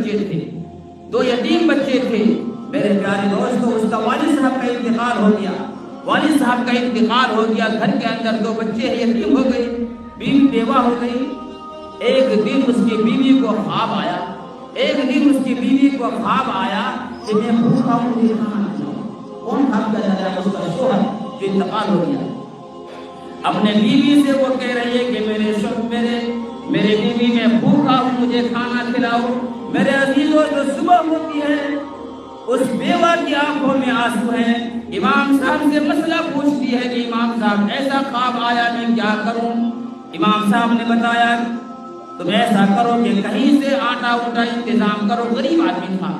بچے تھے، 2 یتیم بچے تھے۔ میرے پیارے دوستو، اس کا والد صاحب کا انتقال ہو گیا، والد صاحب کا انتقال ہو گیا، گھر کے اندر 2 بچے یتیم ہو گئے، بیوی بیوہ ہو گئی۔ ایک دن اس کی بیوی کو خواب آیا، ایک دن اس کی بیوی کو خواب آیا کہ میں بھوکا ہوں، مجھے کھانا کھلاؤ۔ کون خواب کر رہا ہے؟ اس کا شوہر جو انتقال ہو گیا۔ اپنے بیوی سے وہ کہہ رہی ہے کہ میرے بیوی میں بھوکا ہوں، مجھے کھانا کھلاؤ۔ میرے عزیزوں، جو صبح ہوتی ہے اس بیوہ کی آنکھوں میں آنسو ہیں۔ امام صاحب سے مسئلہ پوچھتی ہے کہ امام صاحب ایسا خواب آیا، میں کیا کروں؟ امام صاحب نے بتایا تم ایسا کرو کہ کہیں سے آٹا اوٹا انتظام کرو، غریب آدمی تھا،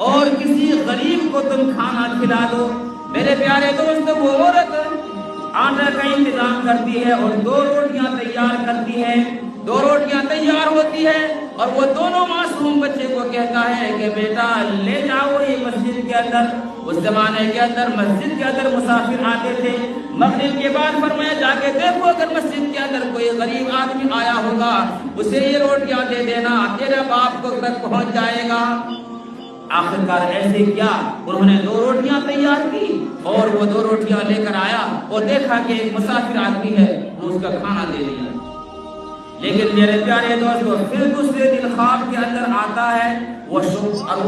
اور کسی غریب کو تم کھانا کھلا دو۔ میرے پیارے دوست، وہ عورت آٹا کا انتظام کرتی ہے اور 2 روٹیاں تیار کرتی ہے، 2 روٹیاں تیار ہوتی ہے، اور وہ دونوں معصوم بچے کو کہتا ہے کہ بیٹا لے جاؤ یہ مسجد کے اندر۔ اس زمانے کے اندر مسجد کے اندر مسافر آتے تھے، مغرب کے بعد فرمایا جا کے دیکھو اگر مسجد کے اندر کوئی غریب آدمی آیا ہوگا اسے یہ روٹیاں دے دینا، تیرے باپ کو تک پہنچ جائے گا۔ آخرکار ایسے کیا، انہوں نے 2 روٹیاں تیار کی اور وہ 2 روٹیاں لے کر آیا اور دیکھا کہ ایک مسافر آدمی ہے، وہ اس کا کھانا دے دیا۔ لیکن میرے پیارے دوستو، پھر دوسرے دن خواب کے اندر آتا ہے وہ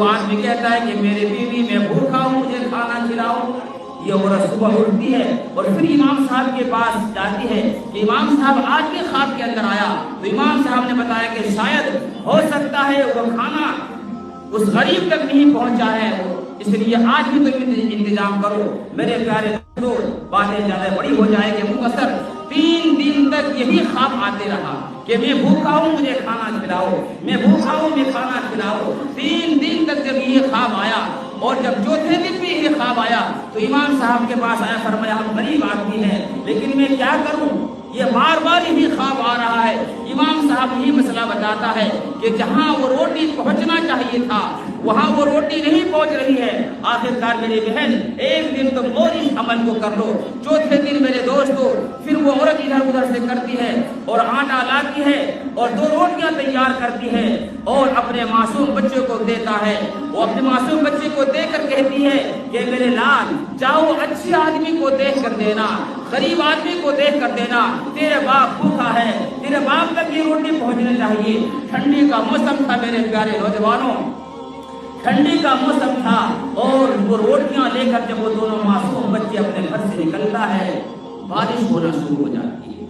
آدمی کہتا ہے کہ میری بیوی میں بھوکا ہوں، مجھے کھانا کھلاؤ۔ یہ عورت صبح اٹھتی ہے اور پھر امام صاحب کے پاس جاتی ہے کہ امام صاحب آج بھی خواب کے اندر آیا، تو امام صاحب نے بتایا کہ شاید ہو سکتا ہے وہ کھانا اس غریب تک نہیں پہنچا ہے، اس لیے آج بھی تم انتظام کرو۔ میرے پیارے دوستو، باتیں زیادہ بڑی ہو جائے کہ مختصر 3 دن تک یہی خواب آتے رہا کہ میں بھوکا ہوں، مجھے کھانا کھلاؤ، میں بھوکا ہوں، میں کھانا کھلاؤ۔ 3 دن تک جب یہ خواب آیا اور جب چوتھے دن بھی یہ خواب آیا تو امام صاحب کے پاس آیا، فرمایا ہم غریب آدمی ہیں لیکن میں کیا کروں، یہ بار بار یہی خواب آ رہا ہے۔ امام صاحب یہی مسئلہ بتاتا ہے کہ جہاں وہ روٹی پہنچنا چاہیے تھا وہاں وہ روٹی نہیں پہنچ رہی ہے۔ آخرکار میری بہن، ایک دن تم اور اس عمل کو کر لو۔ چوتھے دن میرے دوستو، پھر وہ عورت ادھر ادھر سے کرتی ہے اور آٹا لاتی ہے اور 2 روٹیاں تیار کرتی ہے اور اپنے معصوم بچے کو دیتا ہے۔ وہ اپنے معصوم بچے کو دے کر کہتی ہے کہ میرے لال جاؤ، اچھے آدمی کو دیکھ کر دینا، غریب آدمی کو دیکھ کر دینا، تیرے باپ بھوکا ہے، تیرے باپ تک یہ روٹی پہنچنے چاہیے۔ ٹھنڈی کا موسم تھا میرے پیارے نوجوانوں، ٹھنڈی کا موسم تھا، اور وہ روٹیاں لے کر جب وہ دونوں معصوم بچے اپنے گھر سے نکلتا ہے، بارش ہونا شروع ہو جاتی ہے،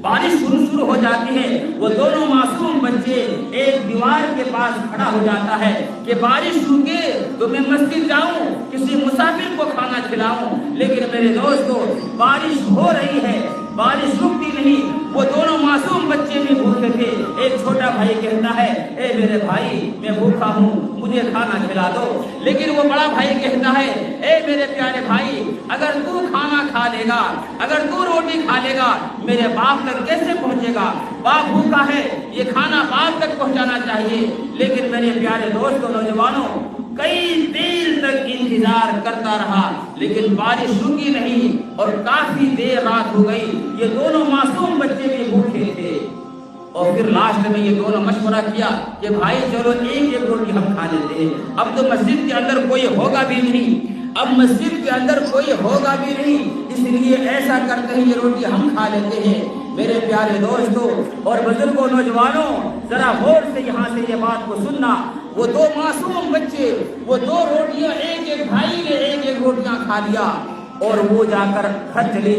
بارش شروع ہو جاتی ہے۔ وہ دونوں معصوم بچے ایک دیوار کے پاس کھڑا ہو جاتا ہے کہ بارش رکے تو میں مسجد جاؤں، کسی مسافر کو کھانا کھلاؤں، لیکن میرے دوستو بارش ہو رہی ہے، بارش رکتی نہیں۔ وہ دونوں معصوم بچے بھی بھوکے تھے۔ ایک چھوٹا بھائی کہتا ہے اے میرے بھائی میں بھوکا ہوں، مجھے کھانا کھلا دو، لیکن وہ بڑا بھائی کہتا ہے اے میرے پیارے بھائی اگر تو کھانا کھا لے گا، اگر تو روٹی کھا لے گا، میرے باپ تک کیسے پہنچے گا؟ باپ بھوکا ہے، یہ کھانا باپ تک پہنچانا چاہیے۔ لیکن میرے پیارے دوستوں، نوجوانوں، کئی دیر تک انتظار کرتا رہا لیکن بارش رکی نہیں اور کافی دیر رات ہو گئی۔ یہ دونوں معصوم بچے بھی بھوکے تھے، اور پھر لاسٹ میں یہ دونوں مشورہ کیا کہ بھائی چلو ایک روٹی ہم کھا لیتے ہیں، اب تو مسجد کے اندر کوئی ہوگا بھی نہیں، اب مسجد کے اندر کوئی ہوگا بھی نہیں، اس لیے ایسا کرتے ہیں یہ روٹی ہم کھا لیتے ہیں۔ میرے پیارے دوستوں اور بزرگوں، نوجوانوں، ذرا غور سے یہاں سے یہ بات کو سننا۔ وہ 2 معصوم بچے، وہ 2 روٹیاں، ایک بھائی نے ایک روٹیاں کھا لیا اور وہ جا کر گھر چلے۔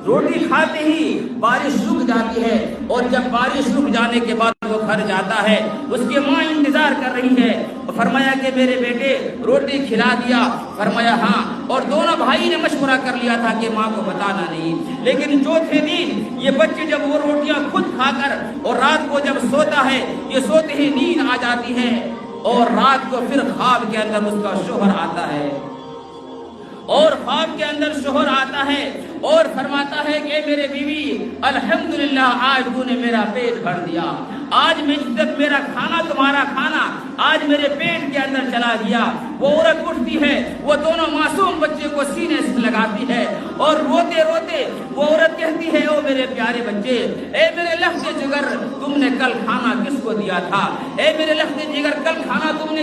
روٹی کھاتے ہی بارش رک جاتی ہے، اور جب بارش رک جانے کے بعد وہ گھر جاتا ہے، اس کی ماں انتظار کر رہی ہے۔ فرمایا کہ میرے بیٹے روٹی کھلا دیا؟ فرمایا ہاں، اور دونوں بھائی نے مشورہ کر لیا تھا کہ ماں کو بتانا نہیں۔ لیکن چوتھے دن یہ بچے جب وہ روٹیاں خود کھا کر اور رات کو جب سوتا ہے، یہ سوتے ہی نیند آ جاتی ہے، اور رات کو پھر خواب کے اندر اس کا شوہر آتا ہے، اور خواب کے اندر شوہر آتا ہے اور فرماتا ہے کہ میرے بیوی الحمدللہ آج تو نے میرا پیٹ بھر دیا، آج میں تک میرا کھانا، تمہارا کھانا آج میرے پیٹ کے اندر چلا گیا۔ وہ عورت اٹھتی ہے، وہ دونوں معصوم بچے کو سینے سے لگاتی ہے اور روتے روتے وہ عورت کہتی ہے او میرے پیارے بچے، اے میرے لخت جگر، تم نے کل کھانا کس کو دیا تھا؟ اے میرے لخت جگر، کل کھانا تم نے